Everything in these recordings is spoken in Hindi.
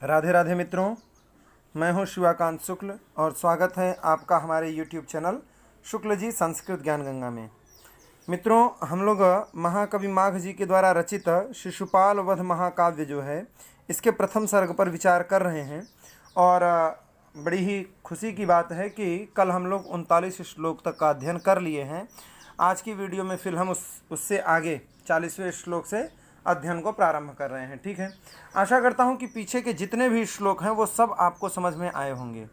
राधे राधे मित्रों, मैं हूं शिवाकांत शुक्ल और स्वागत है आपका हमारे YouTube चैनल शुक्ल जी संस्कृत ज्ञान गंगा में। मित्रों, हम लोग महाकवि माघ जी के द्वारा रचित शिशुपाल वध महाकाव्य जो है इसके प्रथम सर्ग पर विचार कर रहे हैं। और बड़ी ही खुशी की बात है कि कल हम लोग 39 श्लोक तक का अध्ययन कर लिए हैं। आज की वीडियो में फिर हम उससे आगे 40वें श्लोक से अध्ययन को प्रारंभ कर रहे हैं। ठीक है, आशा करता हूं कि पीछे के जितने भी श्लोक हैं वो सब आपको समझ में आए होंगे।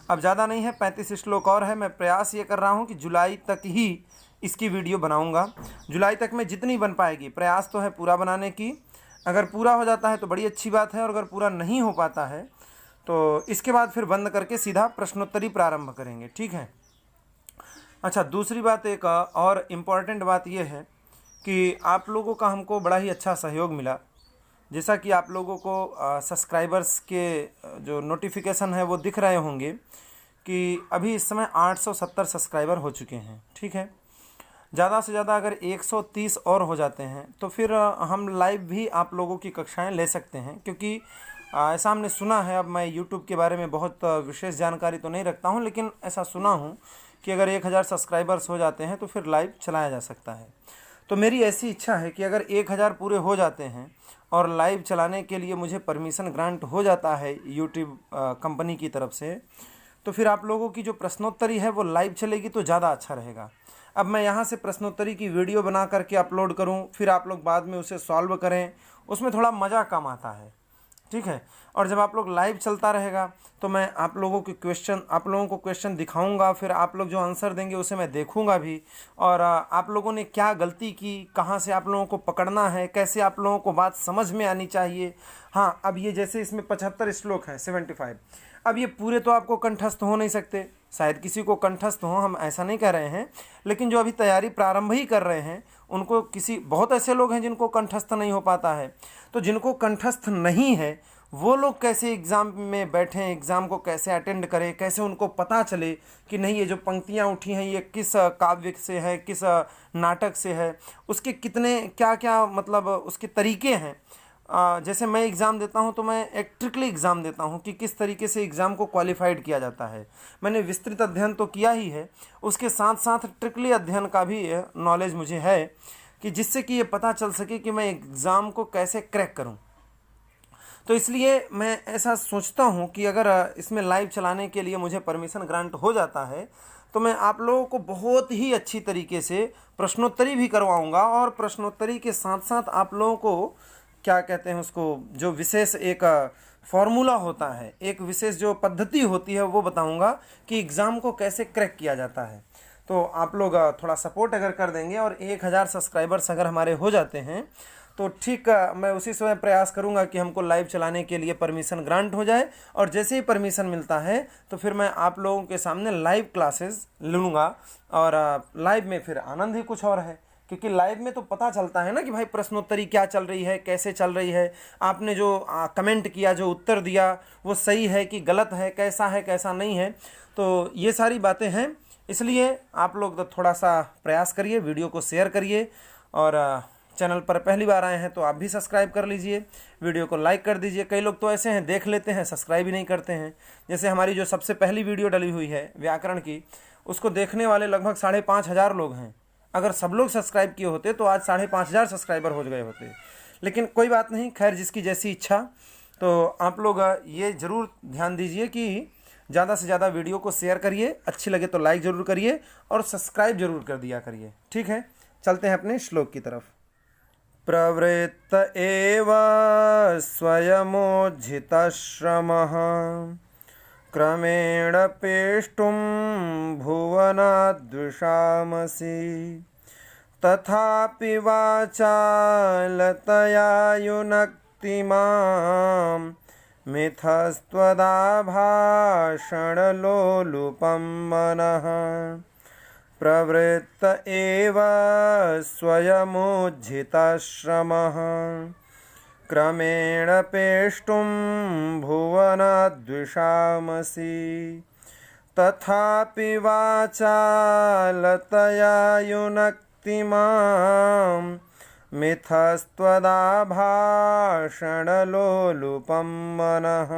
अब ज़्यादा नहीं है, 35 श्लोक और है। मैं प्रयास ये कर रहा हूं कि जुलाई तक ही इसकी वीडियो बनाऊंगा। जुलाई तक में जितनी बन पाएगी, प्रयास तो है पूरा बनाने की। अगर पूरा हो जाता है तो बड़ी अच्छी बात है, और अगर पूरा नहीं हो पाता है तो इसके बाद फिर बंद करके सीधा प्रश्नोत्तरी प्रारंभ करेंगे। ठीक है। अच्छा, दूसरी बात, एक और इम्पॉर्टेंट बात यह है कि आप लोगों का हमको बड़ा ही अच्छा सहयोग मिला। जैसा कि आप लोगों को सब्सक्राइबर्स के जो नोटिफिकेशन है वो दिख रहे होंगे कि अभी इस समय 870 सब्सक्राइबर हो चुके हैं। ठीक है, ज़्यादा से ज़्यादा अगर 130 और हो जाते हैं तो फिर हम लाइव भी आप लोगों की कक्षाएं ले सकते हैं। क्योंकि ऐसा हमने सुना है, अब मैं यूट्यूब के बारे में बहुत विशेष जानकारी तो नहीं रखता हूं, लेकिन ऐसा सुना हूं कि अगर 1000 सब्सक्राइबर्स हो जाते हैं तो फिर लाइव चलाया जा सकता है। तो मेरी ऐसी इच्छा है कि अगर 1000 पूरे हो जाते हैं और लाइव चलाने के लिए मुझे परमिशन ग्रांट हो जाता है यूट्यूब कंपनी की तरफ से, तो फिर आप लोगों की जो प्रश्नोत्तरी है वो लाइव चलेगी तो ज़्यादा अच्छा रहेगा। अब मैं यहाँ से प्रश्नोत्तरी की वीडियो बना करके अपलोड करूँ, फिर आप लोग बाद में उसे सॉल्व करें, उसमें थोड़ा मज़ा कम आता है। ठीक है। और जब आप लोग लाइव चलता रहेगा तो मैं आप लोगों को क्वेश्चन दिखाऊंगा, फिर आप लोग जो आंसर देंगे उसे मैं देखूंगा भी। और आप लोगों ने क्या गलती की, कहाँ से आप लोगों को पकड़ना है, कैसे आप लोगों को बात समझ में आनी चाहिए। हाँ, अब ये जैसे इसमें 75 श्लोक हैं, 75। अब ये पूरे तो आपको कंठस्थ हो नहीं सकते, शायद किसी को कंठस्थ हो, हम ऐसा नहीं कह रहे हैं। लेकिन जो अभी तैयारी प्रारंभ ही कर रहे हैं उनको, बहुत ऐसे लोग हैं जिनको कंठस्थ नहीं हो पाता है। तो जिनको कंठस्थ नहीं है वो लोग कैसे एग्ज़ाम में बैठें, एग्ज़ाम को कैसे अटेंड करें, कैसे उनको पता चले कि नहीं ये जो पंक्तियाँ उठी हैं ये किस काव्य से है, किस नाटक से है, उसके कितने क्या क्या मतलब उसके तरीके हैं। जैसे मैं एग्ज़ाम देता हूं तो मैं एक ट्रिकली एग्ज़ाम देता हूं कि किस तरीके से एग्ज़ाम को क्वालिफाइड किया जाता है। मैंने विस्तृत अध्ययन तो किया ही है, उसके साथ साथ ट्रिकली अध्ययन का भी नॉलेज मुझे है कि जिससे कि ये पता चल सके कि मैं एग्ज़ाम को कैसे क्रैक करूं। तो इसलिए मैं ऐसा सोचता हूं कि अगर इसमें लाइव चलाने के लिए मुझे परमिशन ग्रांट हो जाता है तो मैं आप लोगों को बहुत ही अच्छी तरीके से प्रश्नोत्तरी भी करवाऊंगा, और प्रश्नोत्तरी के साथ साथ आप लोगों को क्या कहते हैं उसको, जो विशेष एक फॉर्मूला होता है, एक विशेष जो पद्धति होती है वो बताऊंगा कि एग्ज़ाम को कैसे क्रैक किया जाता है। तो आप लोग थोड़ा सपोर्ट अगर कर देंगे और 1000 सब्सक्राइबर्स अगर हमारे हो जाते हैं तो ठीक, मैं उसी समय प्रयास करूंगा कि हमको लाइव चलाने के लिए परमिशन ग्रांट हो जाए। और जैसे ही परमिशन मिलता है तो फिर मैं आप लोगों के सामने लाइव क्लासेस लूँगा, और लाइव में फिर आनंद ही कुछ और है। क्योंकि लाइव में तो पता चलता है ना कि भाई प्रश्नोत्तरी क्या चल रही है, कैसे चल रही है, आपने जो कमेंट किया, जो उत्तर दिया वो सही है कि गलत है, कैसा है कैसा नहीं है। तो ये सारी बातें हैं। इसलिए आप लोग तो थोड़ा सा प्रयास करिए, वीडियो को शेयर करिए, और चैनल पर पहली बार आए हैं तो आप भी सब्सक्राइब कर लीजिए, वीडियो को लाइक कर दीजिए। कई लोग तो ऐसे हैं, देख लेते हैं, सब्सक्राइब ही नहीं करते हैं। जैसे हमारी जो सबसे पहली वीडियो डली हुई है व्याकरण की, उसको देखने वाले लगभग 5500 लोग हैं। अगर सब लोग सब्सक्राइब किए होते तो आज 5500 सब्सक्राइबर हो गए होते। लेकिन कोई बात नहीं, खैर जिसकी जैसी इच्छा। तो आप लोग ये ज़रूर ध्यान दीजिए कि ज़्यादा से ज़्यादा वीडियो को शेयर करिए, अच्छी लगे तो लाइक ज़रूर करिए और सब्सक्राइब ज़रूर कर दिया करिए। ठीक है, चलते हैं अपने श्लोक की तरफ। प्रवृत्त एव स्वयमोज्झितश्रमः क्रमेण पेष्टुं भुवनाद्विषामसि तथापि वाचालतया युनक्ति मां मिथस्त्वदाभाषणलोलुपं मनः। प्रवृत्त एव स्वयमुज्झितश्रमः क्रमेण पेष्टुं भुवनाद्विषामसि तथापि वाचालतया युनक्ति मां मिथस्त्वदाभाषणलोलुपं मनः।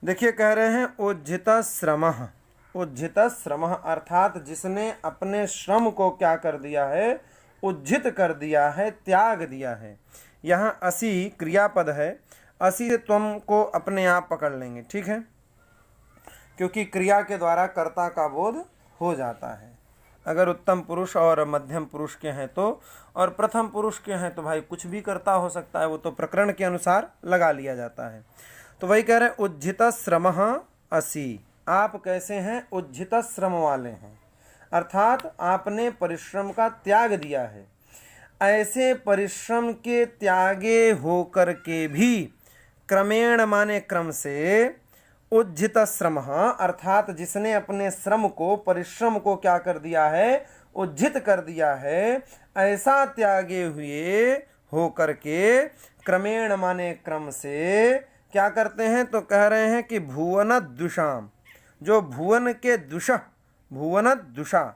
देखिए कह रहे हैं उज्झित श्रमः। उज्झित श्रमः अर्थात जिसने अपने श्रम को क्या कर दिया है, उज्झित कर दिया है, त्याग दिया है। यहाँ असी क्रियापद है, असी से त्वम को अपने आप पकड़ लेंगे, ठीक है, क्योंकि क्रिया के द्वारा कर्ता का बोध हो जाता है। अगर उत्तम पुरुष और मध्यम पुरुष के हैं तो, और प्रथम पुरुष के हैं तो भाई कुछ भी कर्ता हो सकता है, वो तो प्रकरण के अनुसार लगा लिया जाता है। तो वही कह रहे हैं उज्झित श्रमः असि, आप कैसे हैं, उज्झित श्रम वाले हैं, अर्थात आपने परिश्रम का त्याग दिया है। ऐसे परिश्रम के त्यागे होकर के भी क्रमेण माने क्रम से, उज्झित श्रमः अर्थात जिसने अपने श्रम को, परिश्रम को क्या कर दिया है, उज्झित कर दिया है, ऐसा त्यागे हुए होकर के क्रमेण माने क्रम से क्या करते हैं, तो कह रहे हैं कि भुवन दुषाम, जो भुवन के दुष, भुवन दुषा,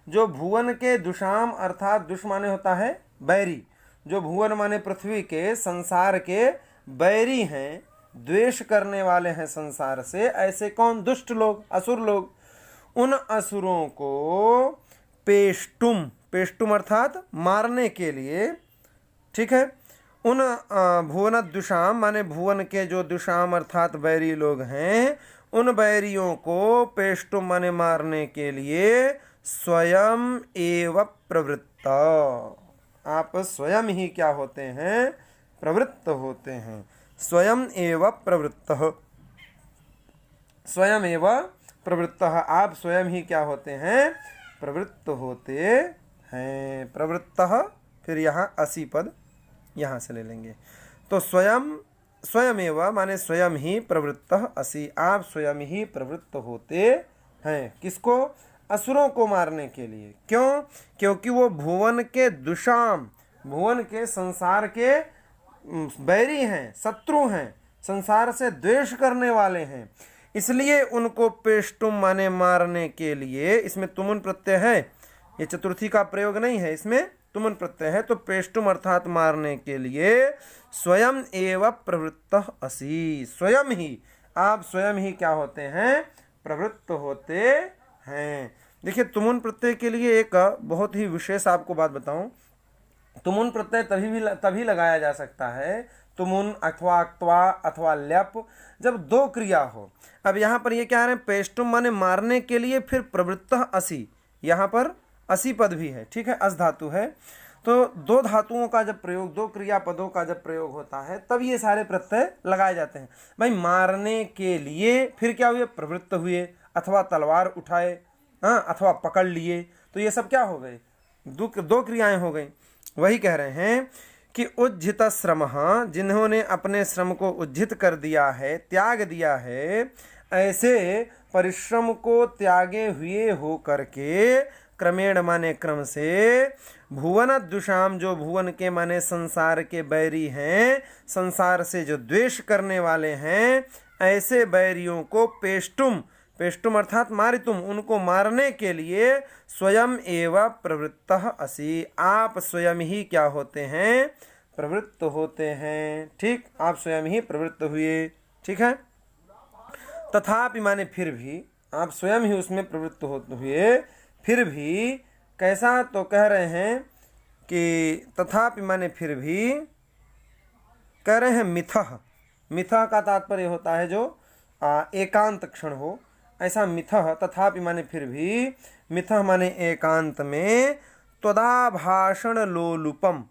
जो भुवन के दुषाम अर्थात दुष माने होता है बैरी, जो भुवन माने पृथ्वी के, संसार के बैरी हैं, द्वेष करने वाले हैं संसार से। ऐसे कौन, दुष्ट लोग, असुर लोग। उन असुरों को पेष्टुम, पेष्टुम अर्थात मारने के लिए, ठीक है, उन भुवन दुषाम माने भुवन के जो दुषाम अर्थात बैरी लोग हैं, उन बैरियों को पेष्टुम माने मारने के लिए स्वयं एव प्रवृत्त, आप स्वयं ही क्या होते हैं, प्रवृत्त होते हैं। स्वयं एव प्रवृत्त, स्वयं एव प्रवृत्त, आप स्वयं ही क्या होते हैं, प्रवृत्त होते हैं। प्रवृत्त, फिर यहाँ असी पद यहाँ से ले लेंगे। तो स्वयं, स्वयं एव माने स्वयं ही प्रवृत्त असि, आप स्वयं ही प्रवृत्त होते हैं। किसको, असुरों को मारने के लिए। क्यों, क्योंकि वो भुवन के दुषाम, भुवन के संसार के बैरी हैं, शत्रु हैं, संसार से द्वेष करने वाले हैं, इसलिए उनको पेष्टुम माने मारने के लिए, इसमें तुमुन प्रत्यय है, ये चतुर्थी का प्रयोग नहीं है, इसमें तुमुन प्रत्यय है, तो पेष्टुम अर्थात मारने के लिए स्वयं एव प्रवृत्त असि, स्वयं ही, आप स्वयं ही क्या होते हैं, प्रवृत्त होते हैं। देखिए तुमुन प्रत्यय के लिए एक बहुत ही विशेष आपको बात बताऊं, तुमुन प्रत्यय तभी लगाया जा सकता है, तुमुन अथवा अक्त्वा अथवा ल्यप, जब दो क्रिया हो। अब यहाँ पर ये क्या है, पेष्टुम माने मारने के लिए, फिर प्रवृत्त असि, यहाँ पर असी पद भी है, ठीक है, अस धातु है। तो दो धातुओं का जब प्रयोग, दो क्रियापदों का जब प्रयोग होता है, तब ये सारे प्रत्यय लगाए जाते हैं। भाई मारने के लिए, फिर क्या हुए, प्रवृत्त हुए, अथवा तलवार उठाए, हाँ, अथवा पकड़ लिए, तो ये सब क्या हो गए, दो क्रियाएं हो गई। वही कह रहे हैं कि उज्झित श्रमः, जिन्होंने अपने श्रम को उज्झित कर दिया है, त्याग दिया है, ऐसे परिश्रम को त्यागे हुए हो करके क्रमेण माने क्रम से, भुवन दुषाम, जो भुवन के माने संसार के बैरी हैं, संसार से जो द्वेष करने वाले हैं, ऐसे बैरियों को पेष्टुम, पेष्टुम अर्थात मारितुम, उनको मारने के लिए स्वयं एव प्रवृत्त असि, आप स्वयं ही क्या होते हैं, प्रवृत्त होते हैं। ठीक, आप स्वयं ही प्रवृत्त हुए, ठीक है। तथापि माने फिर भी, आप स्वयं ही उसमें प्रवृत्त होते हुए, फिर भी कैसा, तो कह रहे हैं कि तथापि माने फिर भी, कह रहे हैं मिथः, मिथः का तात्पर्य होता है जो एकांत क्षण हो, ऐसा मिथः, तथापि माने फिर भी, मिथः माने एकांत में, त्वदाभाषण लोलुपम,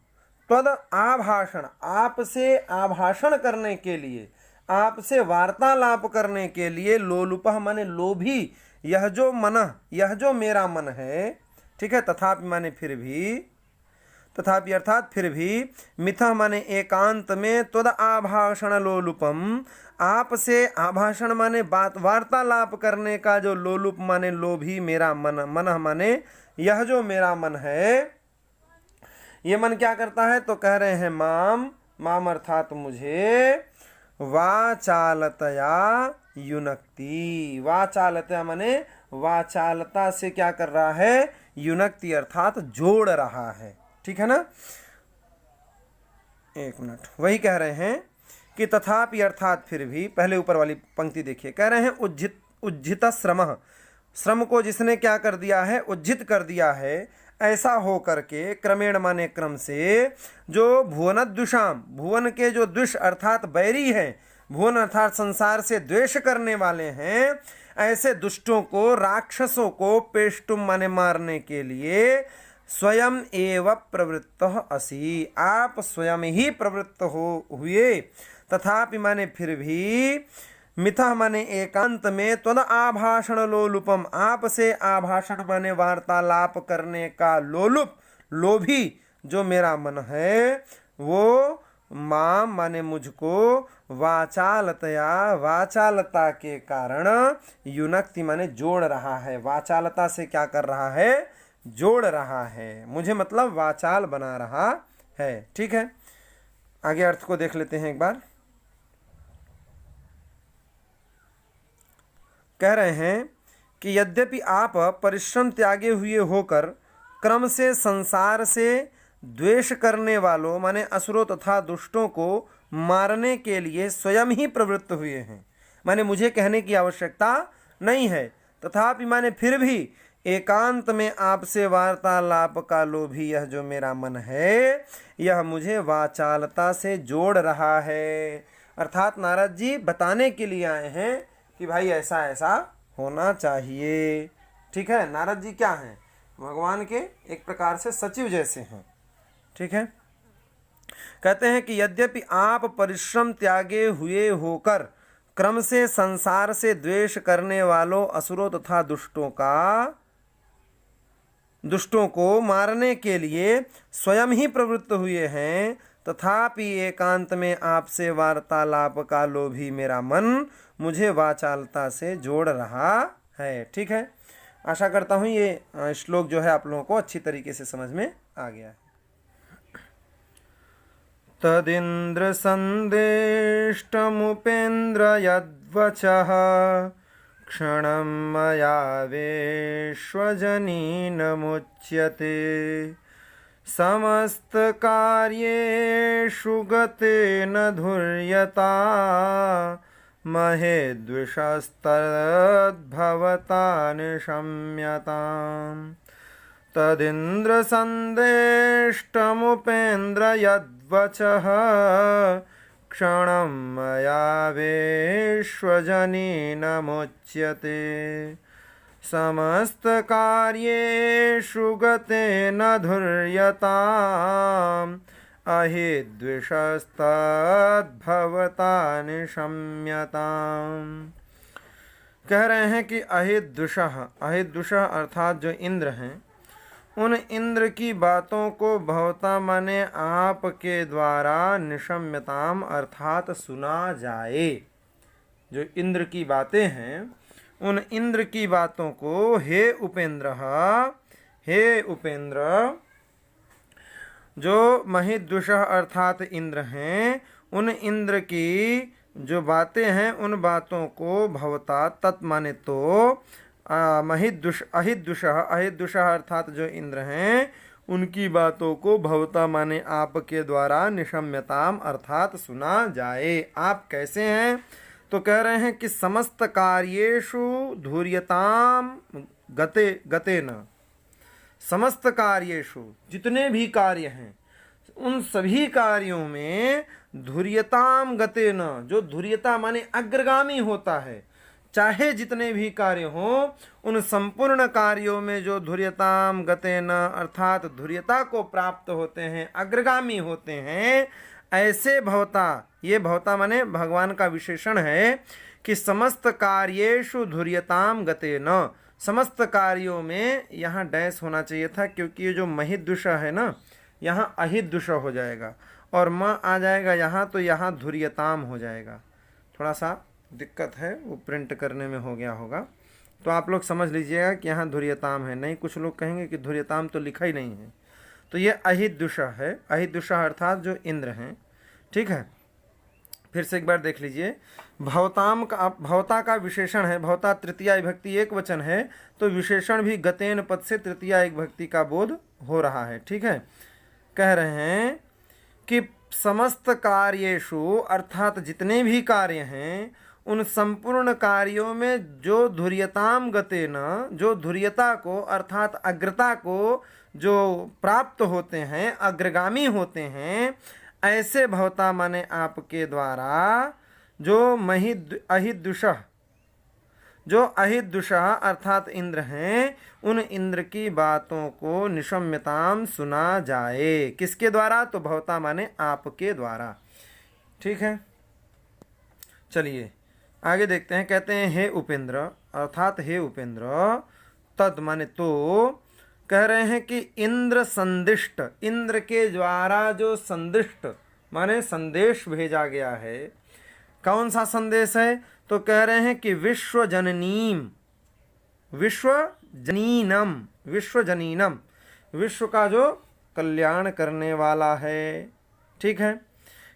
त्वद आभाषण, आपसे आभाषण करने के लिए, आपसे वार्तालाप करने के लिए, लोलुपः माने लोभी, यह जो मन, यह जो मेरा मन है, ठीक है, तथापि माने फिर भी, तथापि अर्थात फिर भी, मिथः माने एकांत में, त्वद आभाषण लोलुपम, आपसे आभाषण माने बात, वार्तालाप करने का जो लोलुप माने लोभी, मेरा मन, मन माने यह जो मेरा मन है, ये मन क्या करता है, तो कह रहे हैं माम, माम अर्थात मुझे, वाचालतया युनक्ति, वाचालतया माने वाचालता से क्या कर रहा है, युनक्ति अर्थात जोड़ रहा है। ठीक है ना, एक मिनट, वही कह रहे हैं कि तथापि अर्थात फिर भी, पहले ऊपर वाली पंक्ति देखिए, कह रहे हैं उज्जित श्रम, श्रम को जिसने क्या कर दिया है, उज्जित कर दिया है, ऐसा हो करके क्रमेण माने क्रम से, जो भुवनद्विषाम, भुवन के जो द्विष अर्थात बैरी है, भुवन अर्थात संसार से द्वेष करने वाले हैं, ऐसे दुष्टों को, राक्षसों को पेष्टुम माने मारने के लिए स्वयं एव प्रवृत्त असि, आप स्वयं ही प्रवृत्त हुए। तथापि माने फिर भी, मिथः माने एकांत में, त्वद आभाषण लोलुपम, आपसे आभाषण माने वार्तालाप करने का लोलुप, लोभी जो मेरा मन है, वो माम माने मुझको, वाचालतया, वाचालता के कारण, युनक्ति माने जोड़ रहा है, वाचालता से क्या कर रहा है, जोड़ रहा है, मुझे मतलब वाचाल बना रहा है। ठीक है, आगे अर्थ को देख लेते हैं एक बार। कह रहे हैं कि यद्यपि आप परिश्रम त्यागे हुए होकर क्रम से संसार से द्वेष करने वालों माने असुरों तथा दुष्टों को मारने के लिए स्वयं ही प्रवृत्त हुए हैं, माने मुझे कहने की आवश्यकता नहीं है, तथापि माने फिर भी एकांत में आपसे वार्तालाप का लोभी यह जो मेरा मन है, यह मुझे वाचालता से जोड़ रहा है। अर्थात नारद जी बताने के लिए आए हैं कि भाई ऐसा ऐसा होना चाहिए। ठीक है, नारद जी क्या हैं, भगवान के एक प्रकार से सचिव जैसे हैं। ठीक है, कहते हैं कि यद्यपि आप परिश्रम त्यागे हुए होकर क्रम से संसार से द्वेष करने वालों असुरों तथा दुष्टों को मारने के लिए स्वयं ही प्रवृत्त हुए हैं, तथापि एकांत में आपसे वार्तालाप का लोभी मेरा मन मुझे वाचालता से जोड़ रहा है। ठीक है, आशा करता हूँ ये श्लोक जो है आप लोगों को अच्छी तरीके से समझ में आ गया है। तदिंद्र संदेष्टमुपेन्द्र यद्वचः क्षणं मया वेश्वजनीनमुच्यते समस्तकार्येषु गतेन धुर्यता महेद्विषस्तद्भवता निशम्यताम्। तदिन्द्र संदेष्टमुपेन्द्र यद्वचः क्षणं मया वेश्वजनीनमुच्यते समस्तकार्येषु गतेन धुर्यताम् अहिद्विषस्तद्भवता निशम्यताम्। कह रहे हैं कि अहिद्विषः, अहिद्विषः अर्थात जो इंद्र हैं, उन इंद्र की बातों को भवता माने आपके द्वारा निशम्यताम अर्थात सुना जाए। जो इंद्र की बातें हैं, उन इंद्र की बातों को हे उपेंद्र, हे उपेंद्र, जो महिद्विषः अर्थात इंद्र हैं, उन इंद्र की जो बातें हैं उन बातों को भवता तत् माने तो अहिद्विषः, अहिद्विषः अर्थात जो इंद्र हैं उनकी बातों को भवता माने आपके द्वारा निशम्यताम अर्थात सुना जाए। आप कैसे हैं, तो कह रहे हैं कि समस्त कार्येषु धुर्यताम गतेन, समस्त कार्येषु जितने भी कार्य हैं उन सभी कार्यों में धुर्यताम गतेन, जो धुर्यता माने अग्रगामी होता है, चाहे जितने भी कार्य हों उन संपूर्ण कार्यों में जो धुर्यताम गतेन अर्थात धुर्यता को प्राप्त होते हैं, अग्रगामी होते हैं, ऐसे भवता, ये भवता माने भगवान का विशेषण है कि समस्त कार्येषु धुर्यताम गतेन, समस्त कार्यों में, यहाँ डैश होना चाहिए था क्योंकि ये जो महिद्विष है ना, यहाँ अहिद्विष हो जाएगा और म आ जाएगा यहाँ, तो यहाँ धुर्यताम हो जाएगा। थोड़ा सा दिक्कत है, वो प्रिंट करने में हो गया होगा, तो आप लोग समझ लीजिएगा कि यहाँ धुर्यताम है। नहीं, कुछ लोग कहेंगे कि धुर्यताम तो लिखा ही नहीं है, तो ये अहिद्विष है। अहिद्विष अर्थात जो इंद्र हैं। ठीक है, फिर से एक बार देख लीजिए। भवता का विशेषण है, भवता तृतीया विभक्ति एक वचन है, तो विशेषण भी गतेन पद से तृतीया एक विभक्ति का बोध हो रहा है। ठीक है, कह रहे हैं कि समस्त कार्येषु अर्थात जितने भी कार्य हैं उन संपूर्ण कार्यों में जो धुर्यताम गतेन, जो धुर्यता को अर्थात अग्रता को जो प्राप्त होते हैं, अग्रगामी होते हैं, ऐसे भवता माने आपके द्वारा जो अहिदुषः अर्थात इंद्र हैं, उन इंद्र की बातों को निशम्यताम सुना जाए। किसके द्वारा? तो भवता माने आपके द्वारा। ठीक है, चलिए आगे देखते हैं। कहते हैं हे उपेंद्र अर्थात हे उपेंद्र, तद माने तो, कह रहे हैं कि इंद्र संदिष्ट, इंद्र के द्वारा जो संदिष्ट माने संदेश भेजा गया है। कौन सा संदेश है? तो कह रहे हैं कि विश्वजननीम, विश्वजनीनम, विश्वजनीनम, विश्व का जो कल्याण करने वाला है। ठीक है,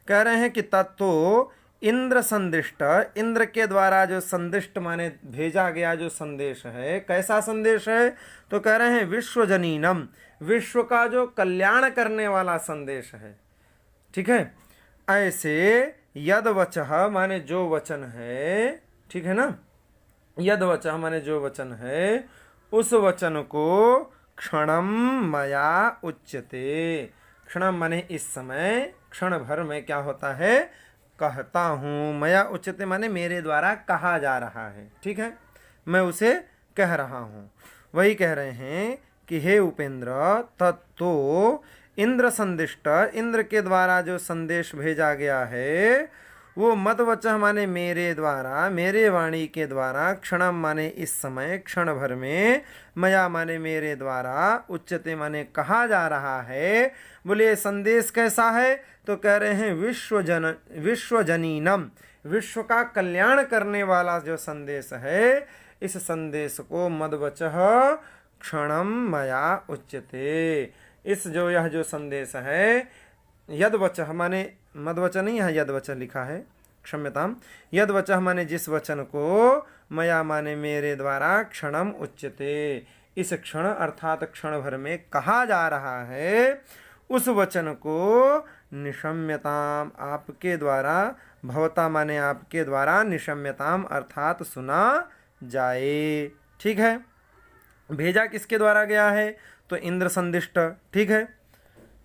कह रहे हैं कि तत्तो इंद्र संदिष्ट, इंद्र के द्वारा जो संदिष्ट माने भेजा गया जो संदेश है, कैसा संदेश है? तो कह रहे हैं विश्वजनीनम, विश्व का जो कल्याण करने वाला संदेश है। ठीक है, ऐसे यद वचः माने जो वचन है, ठीक है ना, यद वचः माने जो वचन है, उस वचन को क्षणम मया उच्यते, क्षणम माने इस समय, क्षण भर में क्या होता है? कहता हूँ। मया उच्यते माने मेरे द्वारा कहा जा रहा है। ठीक है, मैं उसे कह रहा हूँ। वही कह रहे हैं कि हे उपेंद्र, तत्तो इंद्र संदिष्ट, इंद्र के द्वारा जो संदेश भेजा गया है वो मदवचः माने मेरे द्वारा, मेरे वाणी के द्वारा, क्षणम माने इस समय, क्षण भर में, मया माने मेरे द्वारा, उच्चते माने कहा जा रहा है। बोले संदेश कैसा है? तो कह रहे हैं विश्वजनीनम, विश्व का कल्याण करने वाला जो संदेश है, इस संदेश को मदवचः क्षणम मया उच्यते, इस जो यह जो संदेश है, यदवचः माने मदवचन नहीं, यहाँ यदवचः लिखा है, क्षम्यताम, यदवचः माने जिस वचन को, मया माने मेरे द्वारा, क्षणम उच्यते, इस क्षण अर्थात क्षण भर में कहा जा रहा है, उस वचन को निशम्यताम आपके द्वारा, भवता माने आपके द्वारा, निशम्यताम अर्थात सुना जाए। ठीक है, भेजा किसके द्वारा गया है? तो इंद्र संदिष्ट। ठीक है,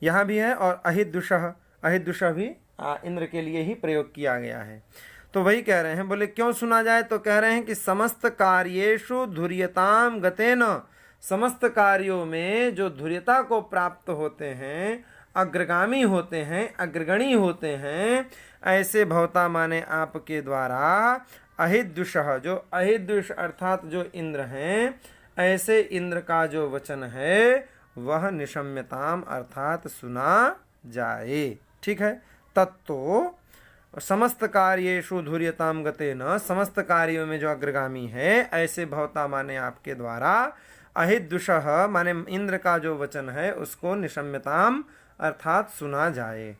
यहाँ भी है, और अहिदुषः, अहिदुषः भी इंद्र के लिए ही प्रयोग किया गया है। तो वही कह रहे हैं, बोले क्यों सुना जाए? तो कह रहे हैं कि समस्त कार्येषु धुर्यताम गतेन, समस्त कार्यों में जो धुर्यता को प्राप्त होते हैं, अग्रगामी होते हैं, अग्रगणी होते हैं, ऐसे भवता माने आपके द्वारा अहिदुषः, जो अहिदुष अर्थात जो इंद्र हैं, ऐसे इंद्र का जो वचन है वह निशम्यताम अर्थात सुना जाए। ठीक है, तत्तो समस्त कार्येषु धुर्यताम गतेन, समस्त कार्यों में जो अग्रगामी है, ऐसे भवता माने आपके द्वारा, अहिदुषः माने इंद्र का जो वचन है उसको निशम्यताम अर्थात सुना जाए।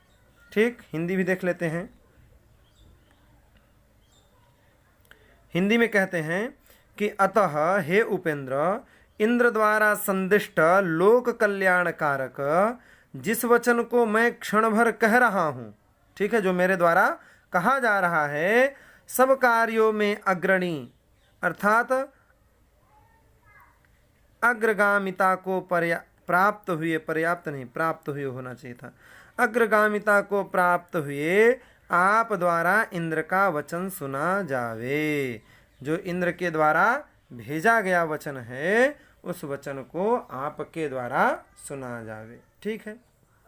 ठीक, हिंदी भी देख लेते हैं। हिंदी में कहते हैं कि अतः हे उपेंद्र, इंद्र द्वारा संदिष्ट लोक कल्याण कारक जिस वचन को मैं क्षण भर कह रहा हूँ, ठीक है, जो मेरे द्वारा कहा जा रहा है, सब कार्यों में अग्रणी अर्थात अग्रगामिता को प्राप्त हुए, पर्याप्त नहीं, प्राप्त हुए होना चाहिए था, अग्रगामिता को प्राप्त हुए आप द्वारा इंद्र का वचन सुना जावे। जो इंद्र के द्वारा भेजा गया वचन है उस वचन को आपके द्वारा सुना जावे। ठीक है,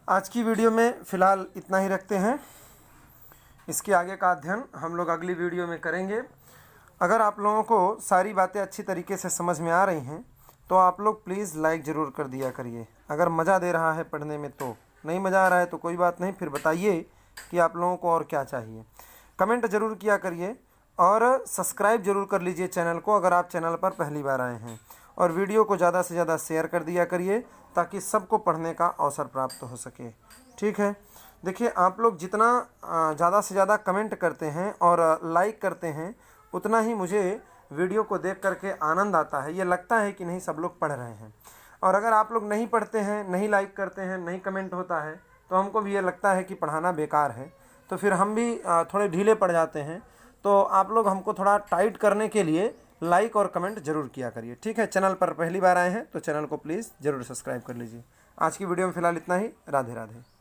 आज की वीडियो में फ़िलहाल इतना ही रखते हैं। इसके आगे का अध्ययन हम लोग अगली वीडियो में करेंगे। अगर आप लोगों को सारी बातें अच्छी तरीके से समझ में आ रही हैं तो आप लोग प्लीज़ लाइक ज़रूर कर दिया करिए। अगर मज़ा दे रहा है पढ़ने में तो, नहीं मज़ा आ रहा है तो कोई बात नहीं, फिर बताइए कि आप लोगों को और क्या चाहिए। कमेंट ज़रूर किया करिए और सब्सक्राइब ज़रूर कर लीजिए चैनल को अगर आप चैनल पर पहली बार आए हैं, और वीडियो को ज़्यादा से ज़्यादा शेयर कर दिया करिए ताकि सबको पढ़ने का अवसर प्राप्त हो सके। ठीक है, देखिए, आप लोग जितना ज़्यादा से ज़्यादा कमेंट करते हैं और लाइक करते हैं, उतना ही मुझे वीडियो को देख करके आनंद आता है। ये लगता है कि नहीं, सब लोग पढ़ रहे हैं। और अगर आप लोग नहीं पढ़ते हैं, नहीं लाइक करते हैं, नहीं कमेंट होता है, तो हमको भी ये लगता है कि पढ़ाना बेकार है। तो फिर हम भी थोड़े ढीले पड़ जाते हैं। तो आप लोग हमको थोड़ा टाइट करने के लिए लाइक और कमेंट ज़रूर किया करिए, ठीक है। चैनल पर पहली बार आए हैं तो चैनल को प्लीज़ ज़रूर सब्सक्राइब कर लीजिए। आज की वीडियो में फ़िलहाल इतना ही। राधे राधे।